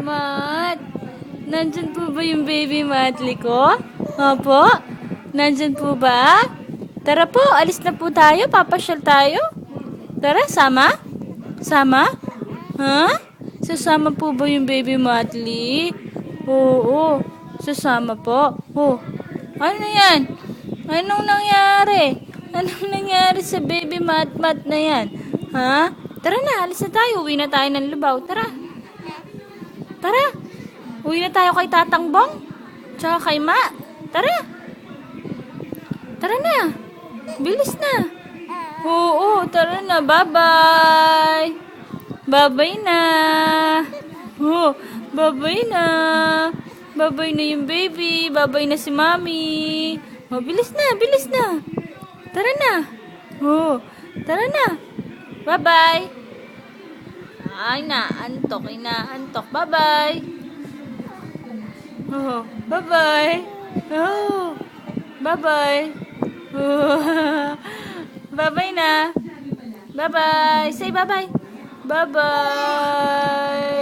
Mat, nandyan po ba yung baby Matli ko? Opo? Nandyan po ba? Tara po, alis na po tayo. Papasyal tayo. Tara, sama? Sama? Ha? Sasama po ba yung baby Matli? Oo, sasama po. Oh, ano yan? Anong nangyari? Anong nangyari sa baby Mat-Mat na yan? Ha? Tara na, alis na tayo. Uwi na tayo ng Lubao. Tara. Tara. Uwi na tayo kay Tatang Bong. Tsaka kay Ma. Tara. Tara na. Bilis na. Oo, tara na. Bye-bye. Bye-bye na. Oh, bye-bye na. Bye-bye na yung baby. Bye-bye na si Mami. Oh, bilis na, bilis na. Tara na. Oh, tara na. Bye-bye. Ay, naantok. Inaantok. Bye-bye. Oh, bye-bye. Oh, bye-bye. Oh, bye-bye na. Bye-bye. Say bye-bye. Bye-bye.